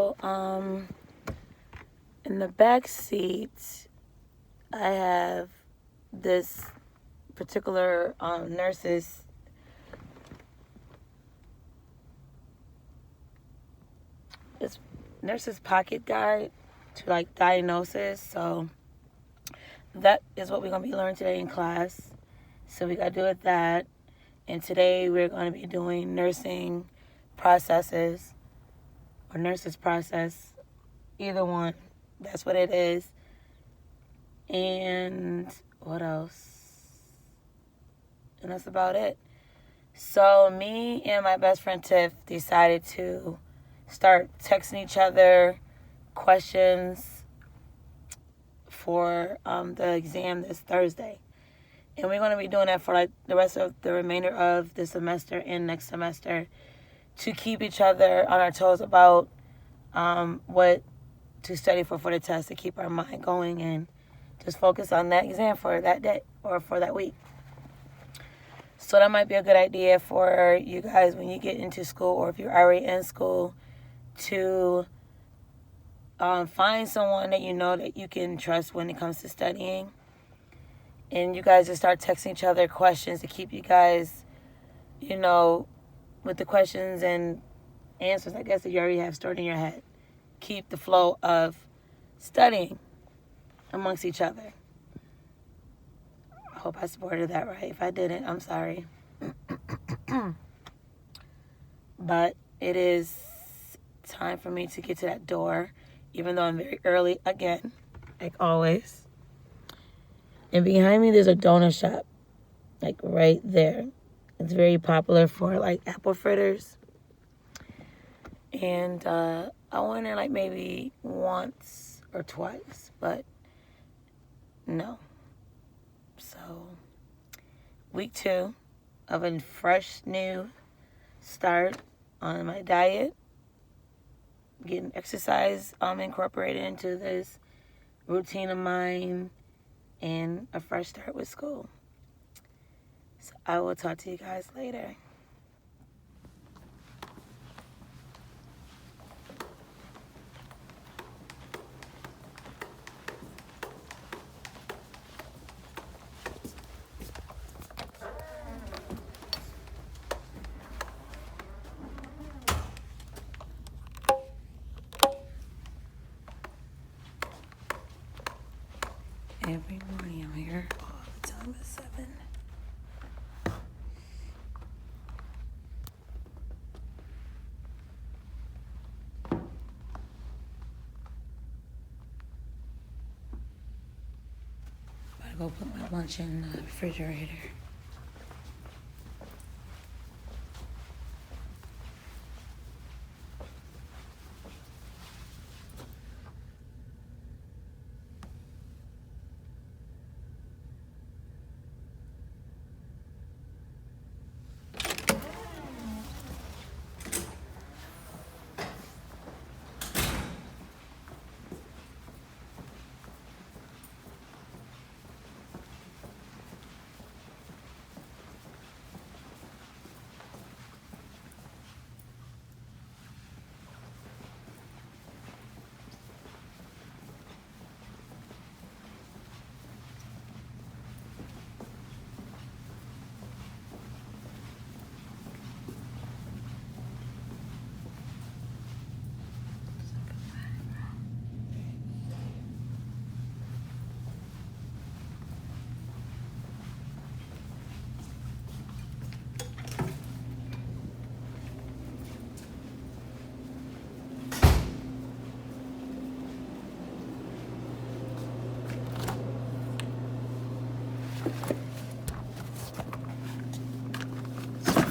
So, in the back seat, I have this particular nurse's pocket guide to like diagnosis. So that is what we're gonna be learning today in class. So we gotta do with that. And today we're gonna be doing nursing processes or nurses process, either one. That's what it is. And what else? And that's about it. So me and my best friend Tiff decided to start texting each other questions for the exam this Thursday. And we're going to be doing that for like the rest of the remainder of the semester and next semester to keep each other on our toes about what to study for the test, to keep our mind going and just focus on that exam for that day or for that week. So that might be a good idea for you guys when you get into school, or if you're already in school, to find someone that you know that you can trust when it comes to studying. And you guys just start texting each other questions to keep you guys, with the questions and answers, I guess, that you already have stored in your head. Keep the flow of studying amongst each other. I hope I supported that right. If I didn't, I'm sorry. But it is time for me to get to that door, even though I'm very early again, like always. And behind me, there's a donut shop, like right there. It's very popular for like apple fritters. And I went there like maybe once or twice, but no. So, week 2 of a fresh new start on my diet. Getting exercise incorporated into this routine of mine, and a fresh start with school. So I will talk to you guys later. Every morning I'm here all the time at 7. Gotta go put my lunch in the refrigerator.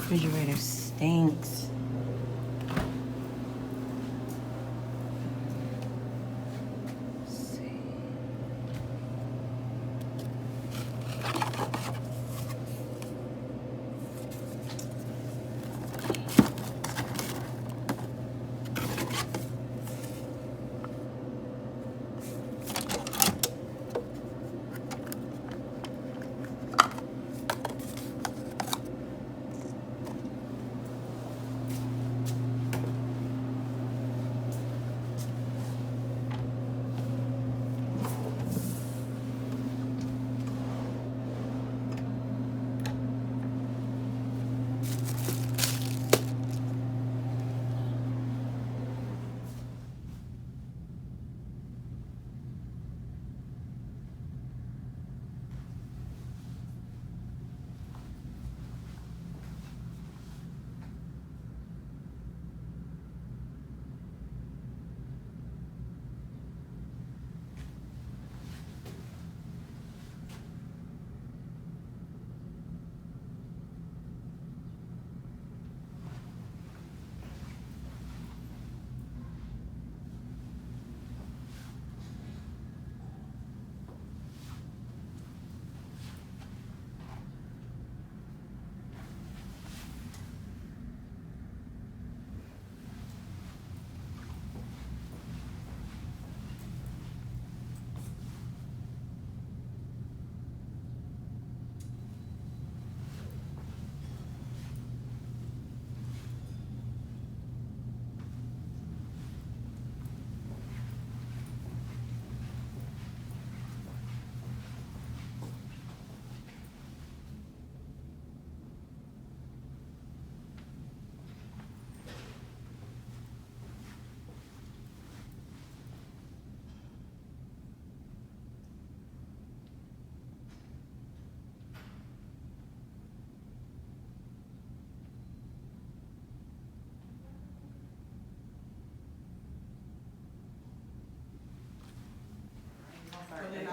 Refrigerator stinks.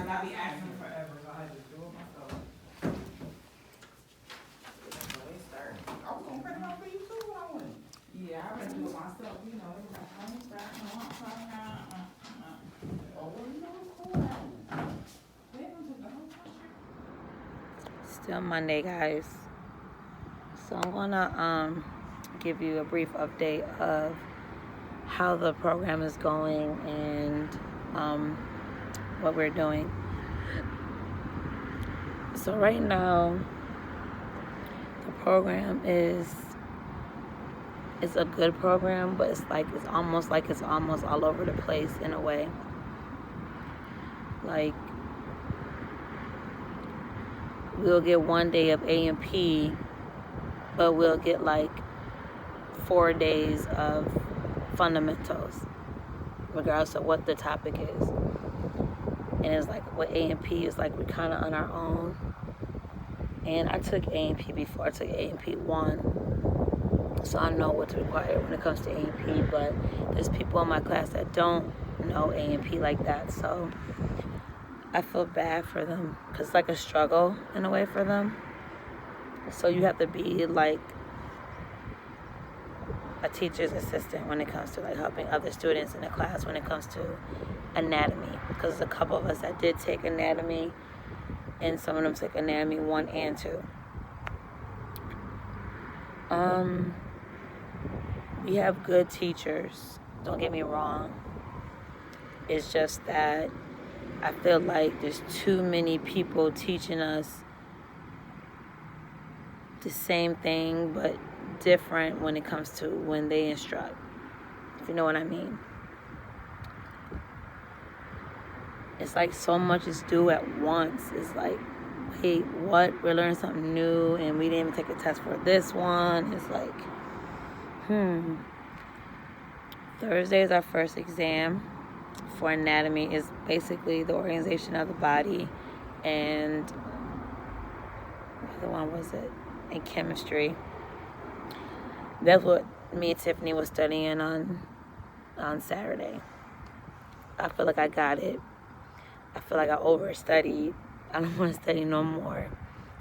And I be asking forever, so I had to do it myself. So they start. I was gonna print it out for you too when I went. Yeah, I had to do it myself, you know, they was like, oh, it's back, no, I'm trying oh, well, you know, it's cool now. They don't take the whole country. Still Monday, guys. So I'm gonna give you a brief update of how the program is going and what we're doing. So right now, the program is a good program, but it's almost all over the place in a way. Like, we'll get 1 day of A&P, but we'll get like 4 days of fundamentals, regardless of what the topic is. And it's like with A&P, it's like we're kind of on our own. And I took A&P before. I took A&P 1, so I know what's required when it comes to A&P. But there's people in my class that don't know A&P like that, so I feel bad for them because it's like a struggle in a way for them. So you have to be like a teacher's assistant when it comes to like helping other students in the class when it comes to anatomy, because there's a couple of us that did take anatomy, and some of them took anatomy 1 and 2. We have good teachers, don't get me wrong. It's just that I feel like there's too many people teaching us the same thing but different when it comes to when they instruct, if you know what I mean. It's like so much is due at once. It's like, wait, what? We're learning something new and we didn't even take a test for this one. It's like, Thursday is our first exam for anatomy. Is basically the organization of the body, and what other one was it? And chemistry. That's what me and Tiffany was studying on Saturday. I feel like I got it. I feel like I overstudied. I don't want to study no more.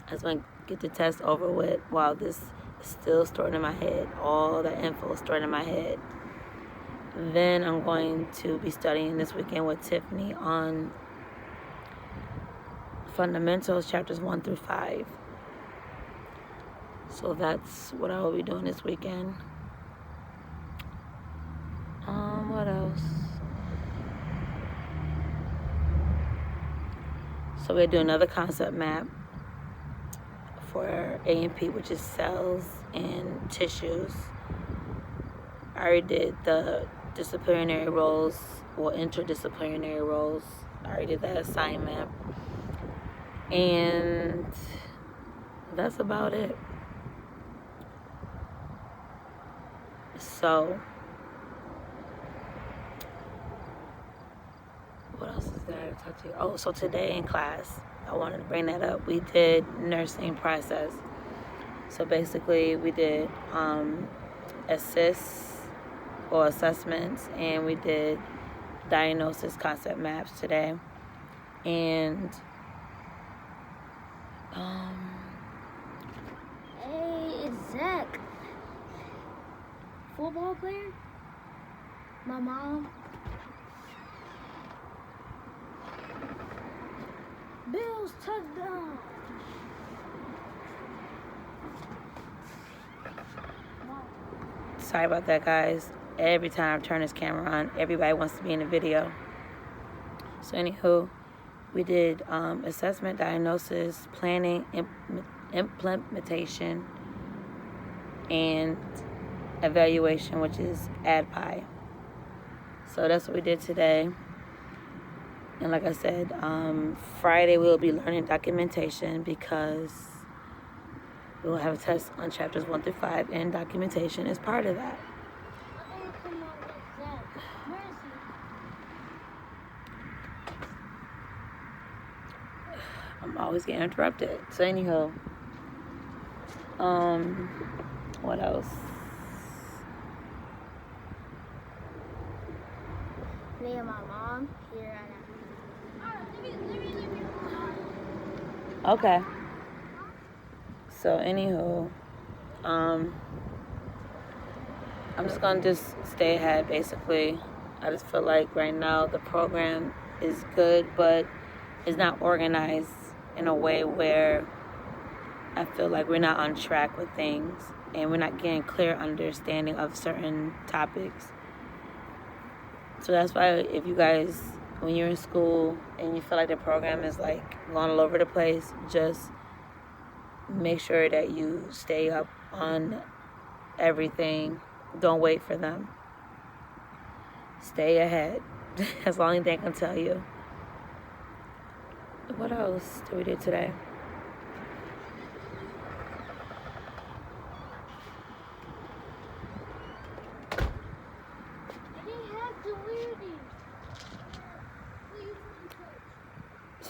I just want to get the test over with while this is still stored in my head. All that info is stored in my head. Then I'm going to be studying this weekend with Tiffany on fundamentals, chapters 1 through 5. So that's what I will be doing this weekend. What else? So we'll do another concept map for A&P, which is cells and tissues. I already did the disciplinary roles or interdisciplinary roles. I already did that assignment. And that's about it. So, what else is there to talk to you? Oh, so today in class, I wanted to bring that up. We did nursing process. So basically, we did assessments, and we did diagnosis concept maps today. And hey, it's Zach. Football player? My mom. Bills touchdown. Sorry about that, guys. Every time I turn this camera on, everybody wants to be in the video. So anywho, we did assessment, diagnosis, planning, implementation, and evaluation, which is ADPI. So that's what we did today. And like I said, Friday we'll be learning documentation because we'll have a test on chapters 1 through 5, and documentation is part of that. I'm always getting interrupted. So anyhow, what else? Me and my mom here at Okay. So, anywho, I'm just gonna just stay ahead. Basically, I just feel like right now the program is good, but it's not organized in a way where I feel like we're not on track with things and we're not getting clear understanding of certain topics. So that's why if you guys, when you're in school and you feel like the program is like going all over the place, just make sure that you stay up on everything. Don't wait for them. Stay ahead. That's the only thing I can tell you. What else did we do today?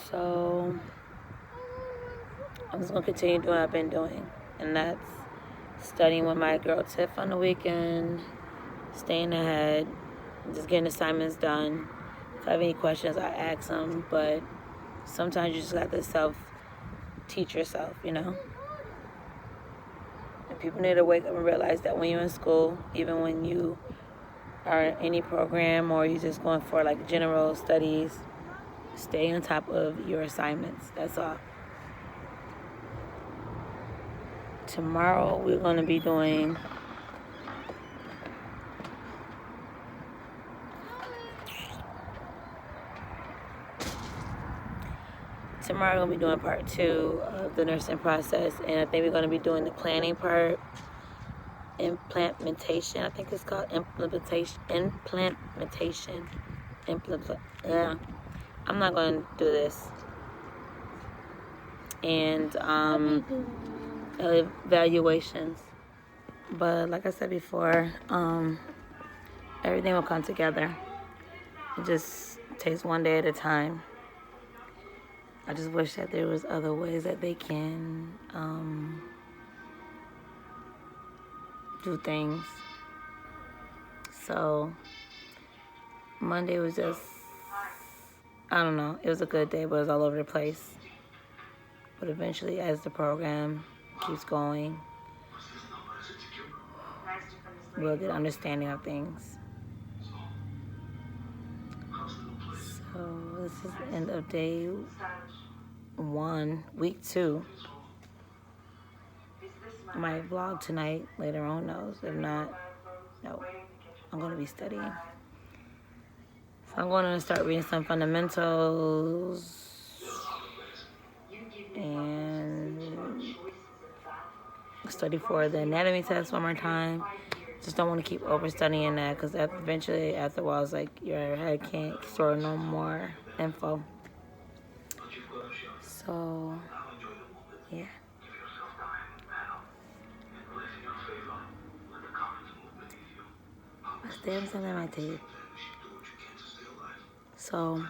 So I'm just gonna continue doing what I've been doing, and that's studying with my girl Tiff on the weekend, staying ahead, just getting assignments done. If I have any questions, I ask them, but sometimes you just got to teach yourself, you know? And people need to wake up and realize that when you're in school, even when you are in any program or you're just going for like general studies, stay on top of your assignments. That's all. Tomorrow we're going to be doing tomorrow we're going to be doing part 2 of the nursing process, and I think we're going to be doing the planning part, implementation. I think it's called implementation. Yeah, I'm not going to do this. And evaluations. But like I said before, everything will come together. It just takes one day at a time. I just wish that there was other ways that they can do things. So Monday was just, I don't know, it was a good day, but it was all over the place. But eventually, as the program keeps going, we'll get understanding of things. So this is the end of day 1, week 2. I might vlog tonight, later on knows. If not, no, I'm going to be studying. So I'm going to start reading some fundamentals and study for the anatomy test one more time. Just don't want to keep overstudying that because eventually, after a while, it's like your head can't store no more info. So, yeah. I still have something on my tape. So,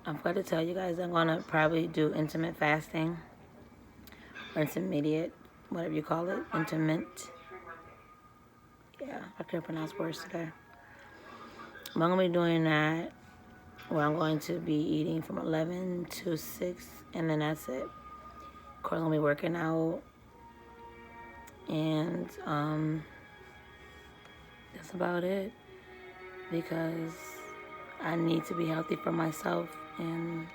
I'm going to tell you guys I'm going to probably do intermittent fasting or intermediate, whatever you call it, intermittent. Yeah, I couldn't pronounce words today. But I'm going to be doing that where I'm going to be eating from 11 to 6, and then that's it. Of course, I'm going to be working out, and that's about it, because I need to be healthy for myself, and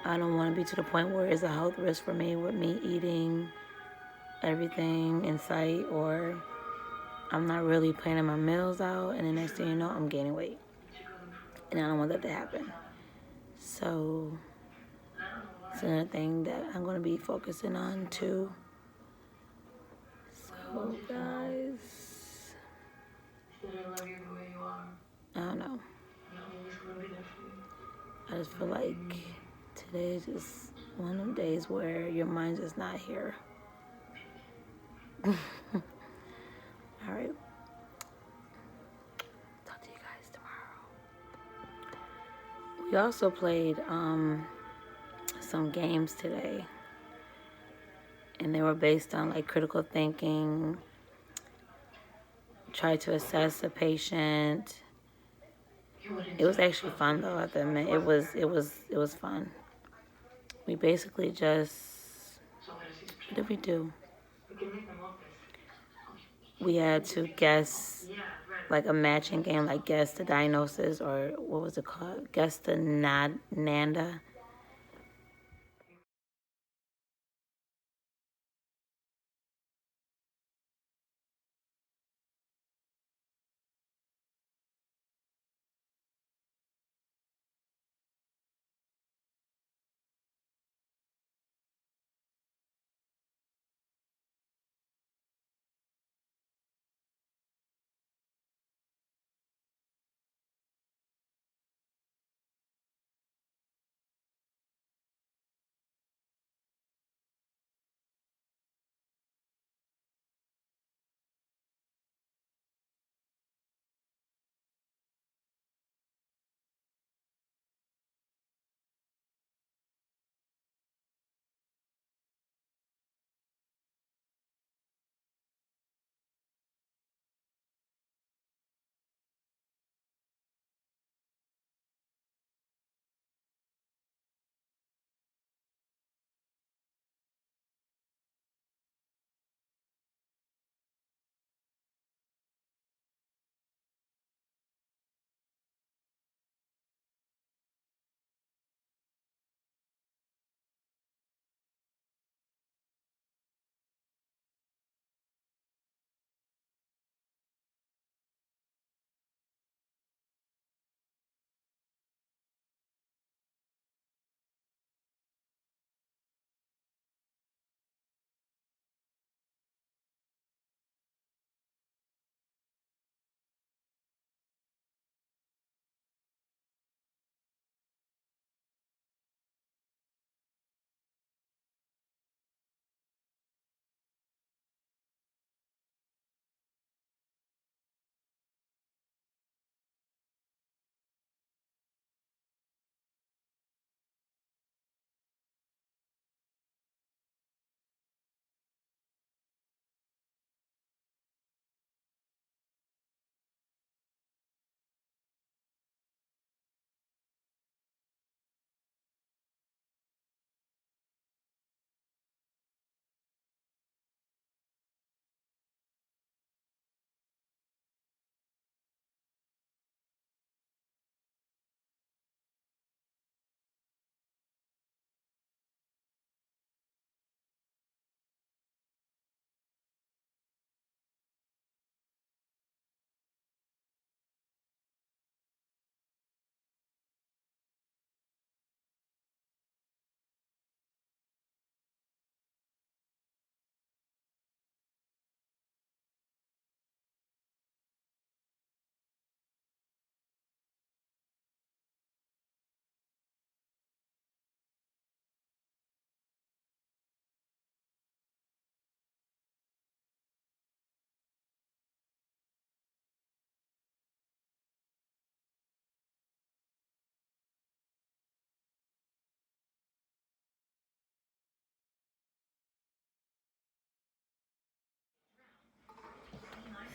I don't want to be to the point where it's a health risk for me with me eating everything in sight, or I'm not really planning my meals out, and the next thing you know, I'm gaining weight. And I don't want that to happen. So it's another thing that I'm going to be focusing on too. So guys, I don't know. I just feel like today is just one of them days where your mind's just not here. All right. Talk to you guys tomorrow. We also played some games today, and they were based on like critical thinking, try to assess a patient, It was actually fun though. I have to admit, it was fun. We basically just, what did we do? We had to guess like a matching game, like guess the diagnosis, or what was it called? Guess the Nanda.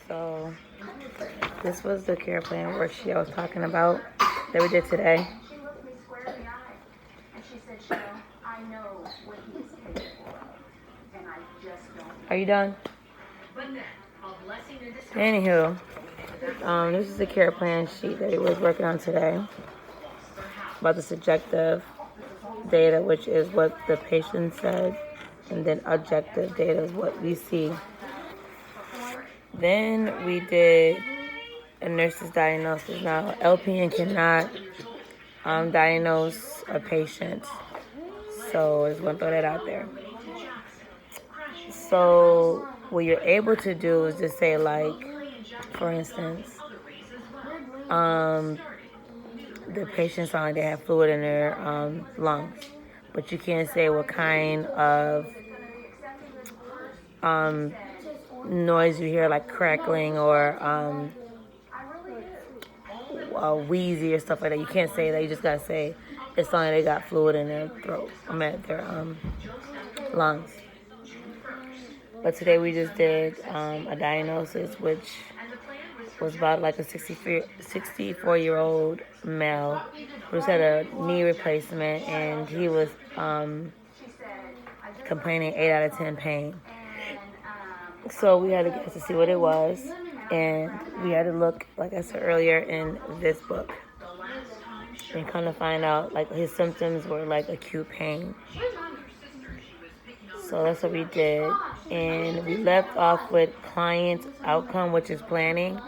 So this was the care plan worksheet I was talking about that we did today. She looked me square in the eye, and she said, Cheryl, I know what he is capable of, and I just don't. Are you done? Anywho, this is the care plan sheet that we was working on today about the subjective data, which is what the patient said, and then objective data is what we see. Then we did a nurse's diagnosis. Now, LPN cannot diagnose a patient, so I just want to throw that out there. So what you're able to do is just say, like, for instance, the patient sound like they have fluid in their lungs, but you can't say what kind of noise you hear, like crackling or wheezy or stuff like that. You can't say that. You just gotta say it's like they got fluid in their throat. Their lungs. But today we just did a diagnosis, which was about like a 64-year-old male who's had a knee replacement, and he was complaining 8 out of 10 pain. So we had to guess to see what it was, and we had to look, like I said earlier, in this book, and kind of find out like his symptoms were like acute pain. So that's what we did, and we left off with client outcome, which is planning.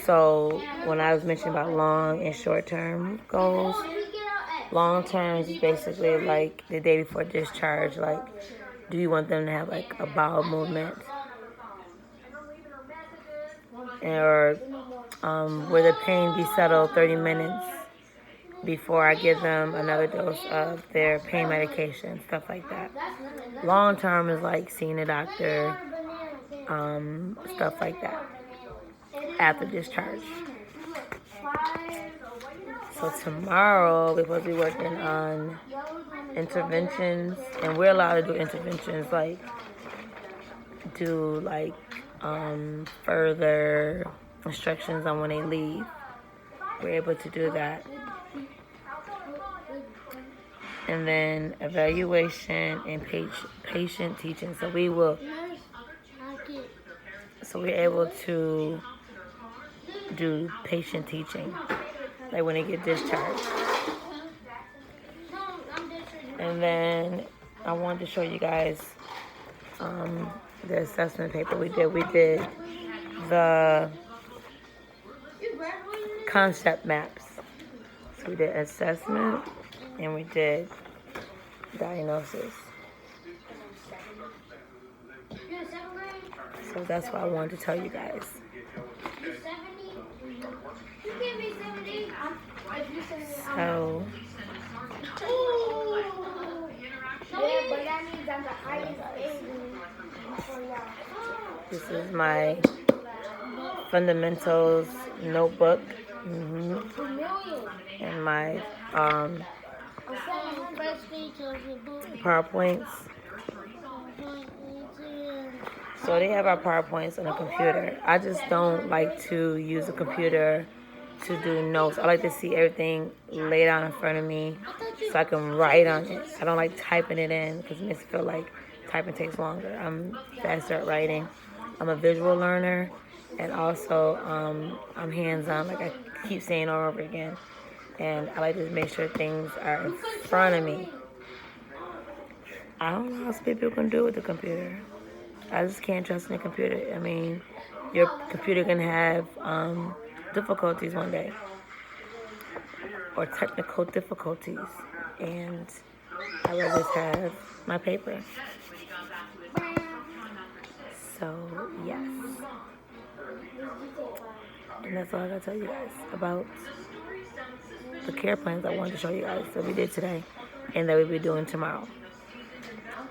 So when I was mentioning about long and short term goals, long terms is basically like the day before discharge. Like, do you want them to have like a bowel movement, or will the pain be settled 30 minutes before I give them another dose of their pain medication, stuff like that. Long term is like seeing a doctor, stuff like that, after discharge. So tomorrow we're supposed to be working on interventions, and we're allowed to do interventions like further instructions on when they leave. We're able to do that. And then evaluation and patient teaching. So we're able to do patient teaching, like when they get discharged. And then I wanted to show you guys the assessment paper we did. We did the concept maps. So we did assessment and we did diagnosis. So that's what I wanted to tell you guys. So this is my fundamentals notebook, and my PowerPoints. So they have our PowerPoints on a computer. I just don't like to use a computer to do notes. I like to see everything laid out in front of me so I can write on it. I don't like typing it in because it makes me feel like typing takes longer. I'm faster at writing. I'm a visual learner, and also I'm hands-on, like I keep saying over and over again. And I like to make sure things are in front of me. I don't know how some people can do with the computer. I just can't trust in the computer. I mean, your computer can have difficulties one day, or technical difficulties, and I would just have my paper. So, yes. And that's all I gotta tell you guys about the care plans I wanted to show you guys that we did today and that we'll be doing tomorrow.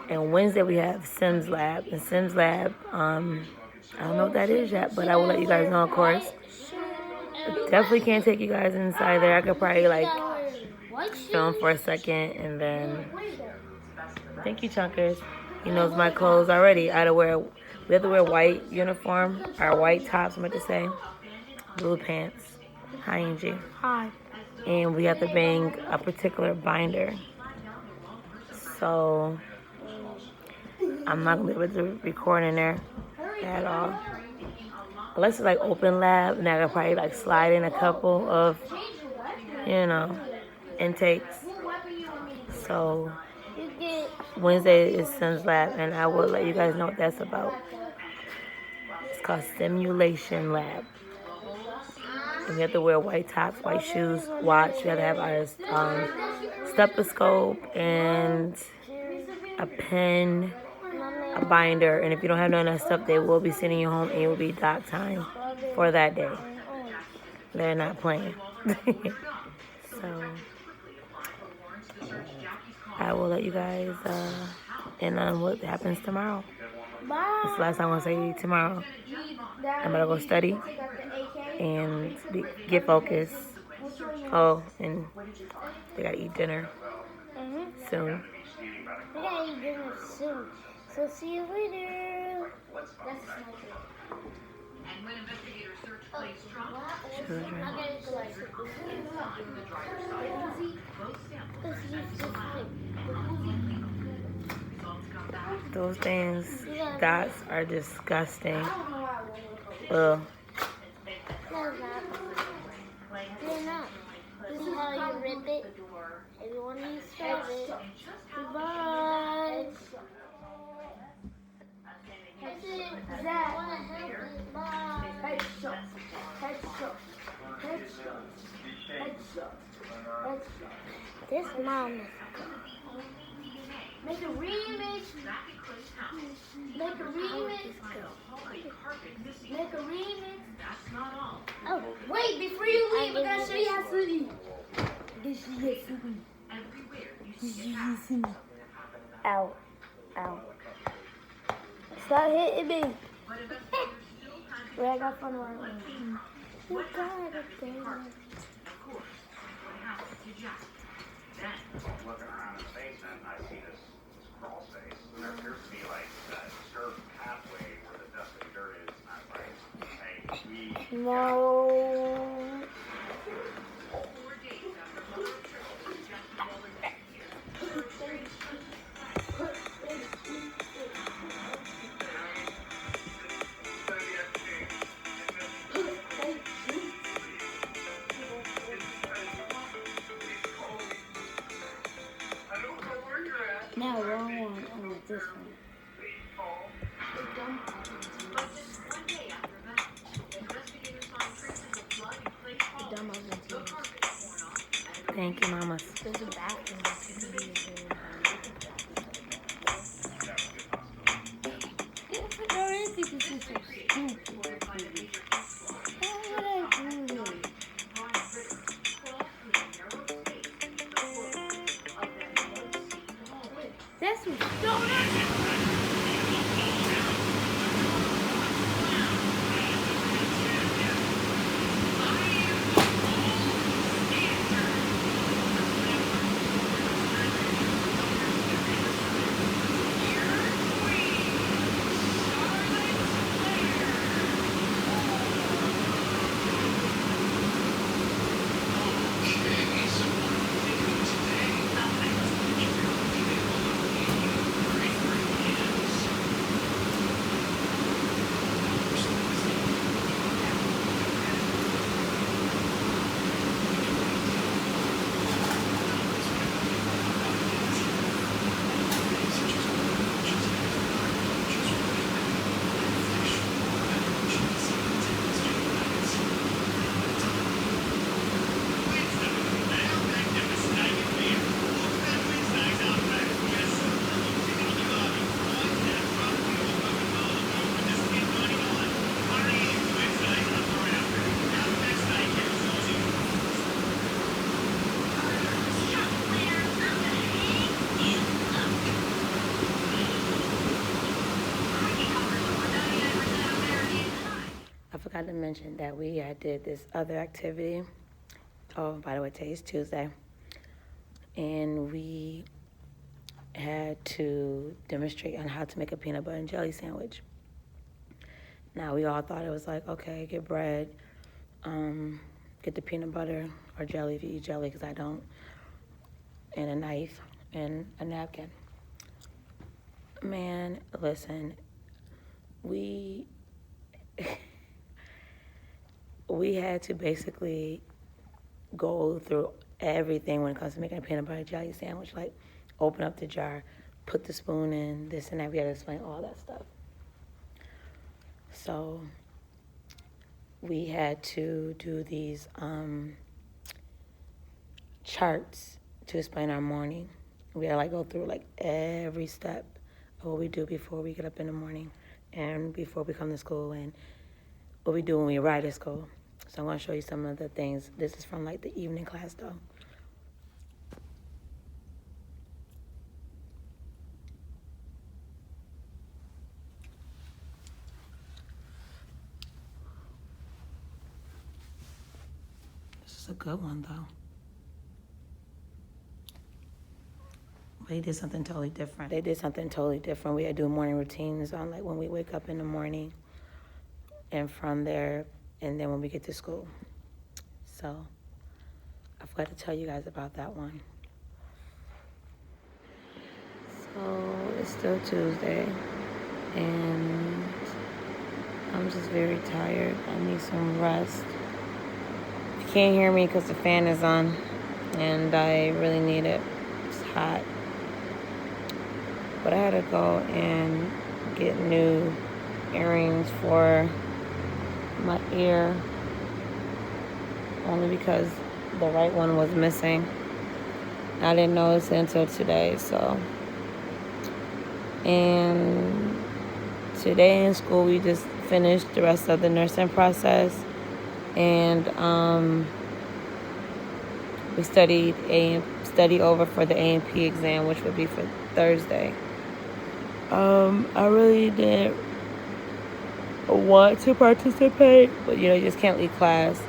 And Wednesday we have Sims Lab. And Sims Lab, I don't know what that is yet, but I will let you guys know, of course. Definitely can't take you guys inside there. I could probably film for a second and then. Thank you, Chunkers. He knows my clothes already. We have to wear white uniform, or white tops, I meant to say. Blue pants. Hi, Angie. Hi. And we have to bring a particular binder. So I'm not gonna be able to record in there at all. Unless it's like open lab, and I could probably slide in a couple of, intakes. So Wednesday is Sims Lab, and I will let you guys know what that's about. It's called Simulation Lab. And we have to wear white tops, white shoes, watch. We have to have our stethoscope and a pen, a binder. And if you don't have none of that stuff, they will be sending you home, and it will be dock time for that day. They're not playing. So I will let you guys in on what happens tomorrow. This is the last time I'm going to say tomorrow. I'm going to go study and get focused. Oh, and they got to eat dinner soon. We gotta eat dinner soon. So see you later. Those things, dots are disgusting. Ugh. No, it's not. They're not. This is how you rip it. Everyone needs to rip it. Goodbye. That's it. Zach. I want to help it. Bye. Headshot. Headshot. Headshot. Headshot. Headshot. This mom. Make a remix. Make a remix. Make a remix. Oh, wait, before you leave, I gotta show you how to eat. This is Ow. Ow. Stop hitting me. Wait, I got fun right now. You got it, baby. Looking around in the basement, I see this crawl space, and there appears to be like a disturbed pathway where the dust and dirt is. And I was like, hey, No. No, wrong one. I want this one. The dumb oven too. Thank you, Mama. There's a bathroom. That's I forgot to mention that we did this other activity. Oh, by the way, today's Tuesday. And we had to demonstrate on how to make a peanut butter and jelly sandwich. Now, we all thought it was like, okay, get bread, get the peanut butter or jelly if you eat jelly, because I don't, and a knife and a napkin. Man, listen, we had to basically go through everything when it comes to making a peanut butter jelly sandwich. Like, open up the jar, put the spoon in, this and that. We had to explain all that stuff. So we had to do these charts to explain our morning. We had to go through every step of what we do before we get up in the morning and before we come to school and what we do when we arrive at school. So I'm going to show you some of the things. This is from the evening class though. This is a good one though. They did something totally different. We had to do morning routines on when we wake up in the morning. and from there, and then when we get to school. So I forgot to tell you guys about that one. So it's still Tuesday, and I'm just very tired. I need some rest. You can't hear me because the fan is on, and I really need it. It's hot. But I had to go and get new earrings for my ear, only because the right one was missing. I didn't notice it until today, so. And today in school, we just finished the rest of the nursing process, and we studied over for the A&P exam, which would be for Thursday. I really didn't want to participate, but you just can't leave class.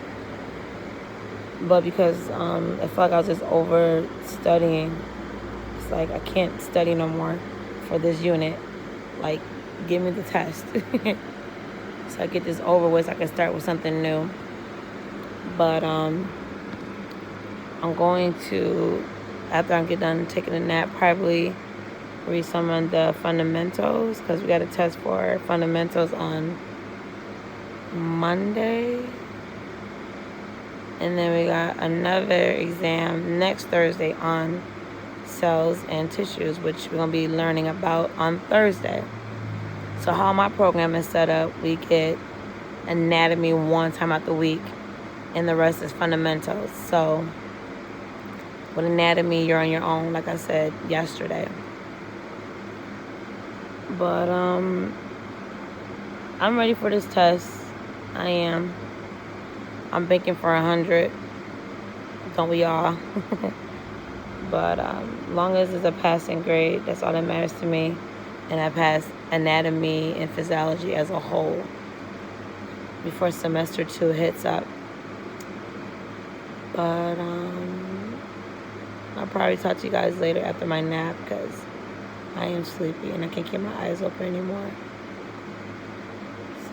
But because I felt like I was just over studying, it's like I can't study no more for this unit. Like, give me the test. So I get this over with so I can start with something new. But I'm going to, after I get done taking a nap, probably read some of the fundamentals, because we got a test for fundamentals on Monday. And then we got another exam next Thursday on cells and tissues, which we're going to be learning about on Thursday. So how my program is set up, we get anatomy one time out the week, and the rest is fundamentals. So with anatomy, you're on your own, like I said yesterday. But I'm ready for this test. I am. I'm banking for 100. Don't we all? But long as it's a passing grade, that's all that matters to me. And I passed anatomy and physiology as a whole before semester 2 hits up. But I'll probably talk to you guys later after my nap, because I am sleepy and I can't keep my eyes open anymore. So,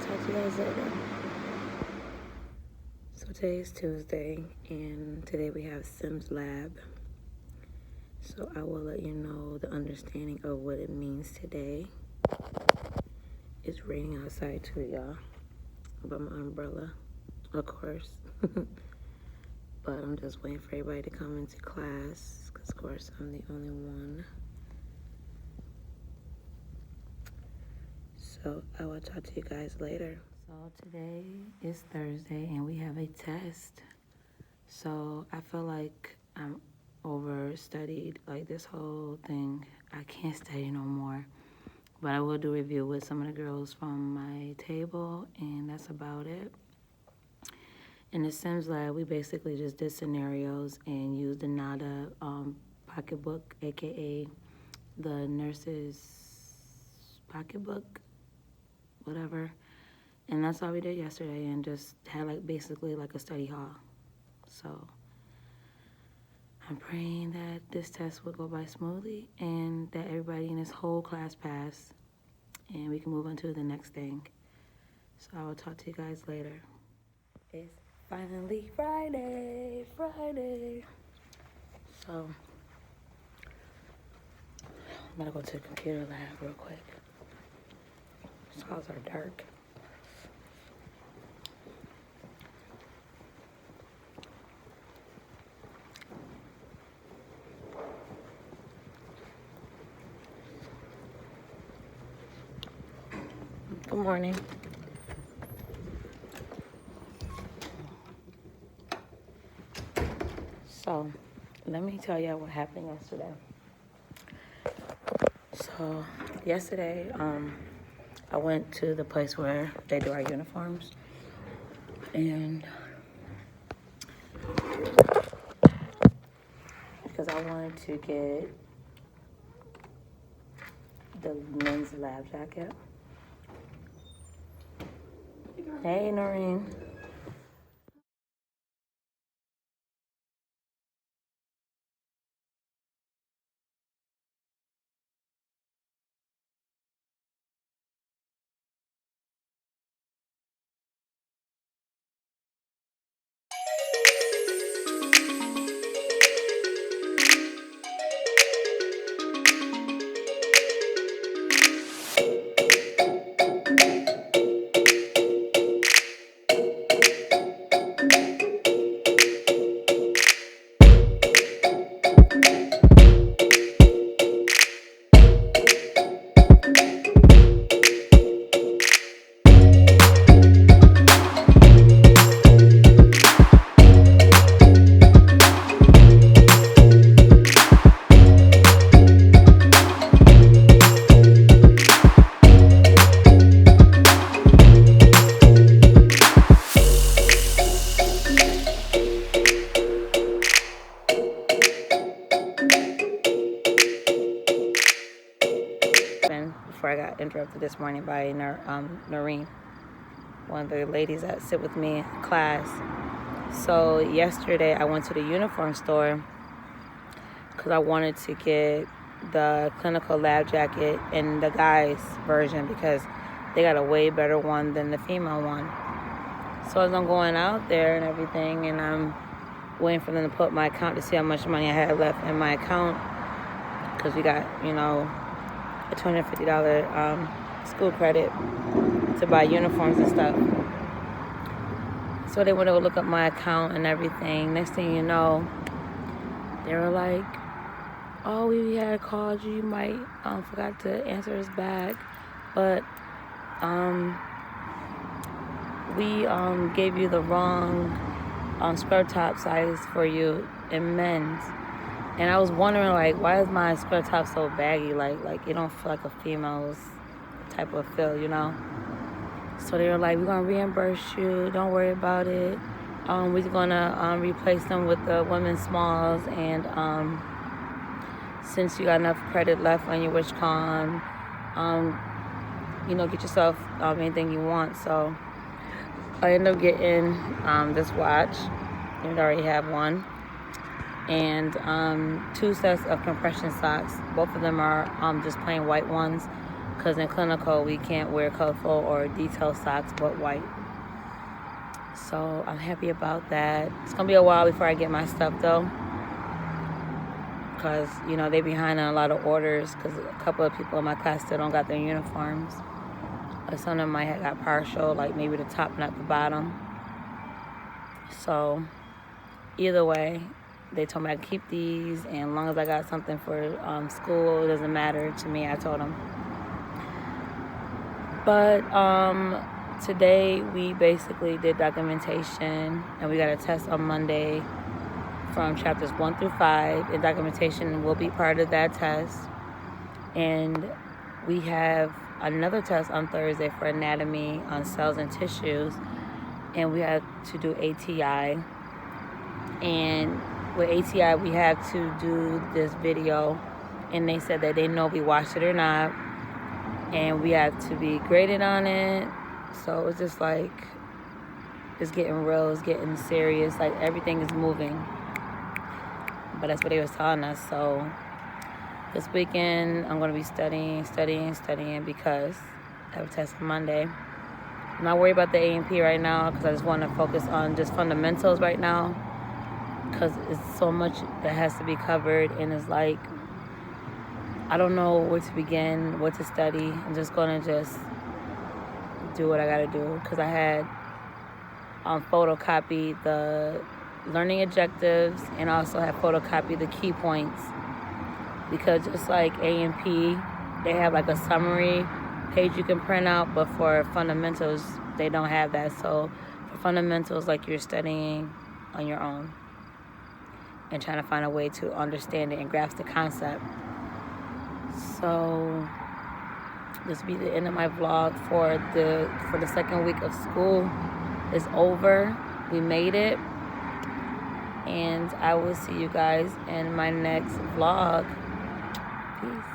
talk to you guys later. So today is Tuesday, and today we have Sims Lab. So I will let you know the understanding of what it means today. It's raining outside too, y'all. But my umbrella, of course. But I'm just waiting for everybody to come into class, because of course I'm the only one. So I will talk to you guys later. So today is Thursday, and we have a test. So I feel like I'm overstudied, like this whole thing. I can't study no more. But I will do a review with some of the girls from my table, and that's about it. In the Sims Lab, we basically just did scenarios and used the NADA pocketbook, aka the nurse's pocketbook, whatever. And that's all we did yesterday, and just had basically a study hall. So I'm praying that this test will go by smoothly and that everybody in this whole class pass, and we can move on to the next thing. So I will talk to you guys later. It's finally Friday. So I'm gonna go to the computer lab real quick. These halls are dark. Good morning. So, let me tell y'all what happened yesterday. So, yesterday, I went to the place where they do our uniforms, and because I wanted to get the men's lab jacket. Hey, Noreen. interrupted this morning by Noreen, one of the ladies that sit with me in class. So yesterday I went to the uniform store because I wanted to get the clinical lab jacket in the guys version because they got a way better one than the female one. So as I'm going out there and everything, and I'm waiting for them to put my account to see how much money I had left in my account, because we got, you know, a $250 school credit to buy uniforms and stuff. So they went to go look up my account and everything. Next thing you know, they were like, oh, we had called you. You might forgot to answer us back. But we gave you the wrong skirt top size for you in men's. And I was wondering, like, why is my skirt top so baggy? Like it don't feel like a female's type of feel, you know? So they were like, we're going to reimburse you. Don't worry about it. We're going to replace them with the women's smalls. And since you got enough credit left on your WishCon, you know, get yourself anything you want. So I ended up getting this watch. I already have one. And 2 sets of compression socks. Both of them are just plain white ones. Because in clinical, we can't wear colorful or detailed socks but white. So I'm happy about that. It's going to be a while before I get my stuff, though. Because, you know, they behind on a lot of orders. Because a couple of people in my class still don't got their uniforms. Or some of them might have got partial, like maybe the top, not the bottom. So either way, they told me I could keep these. And as long as I got something for school, it doesn't matter to me, I told them. But today we basically did documentation, and we got a test on Monday from chapters 1 through 5, and documentation will be part of that test. And we have another test on Thursday for anatomy on cells and tissues, and we have to do ATI. And with ATI, we have to do this video, and they said that they know if we watched it or not. And we have to be graded on it. So it's just like, it's getting real, it's getting serious. Like, everything is moving. But that's what they was telling us. So this weekend, I'm going to be studying because I have a test on Monday. I'm not worried about the A&P right now because I just want to focus on just fundamentals right now. Because it's so much that has to be covered. And it's like, I don't know where to begin, what to study. I'm just going to just do what I got to do. Because I had photocopied the learning objectives and also have photocopied the key points. Because just like A&P, they have like a summary page you can print out. But for fundamentals, they don't have that. So for fundamentals, like, you're studying on your own and trying to find a way to understand it and grasp the concept. So this will be the end of my vlog for the second week of school. It's over. We made it. And I will see you guys in my next vlog. Peace.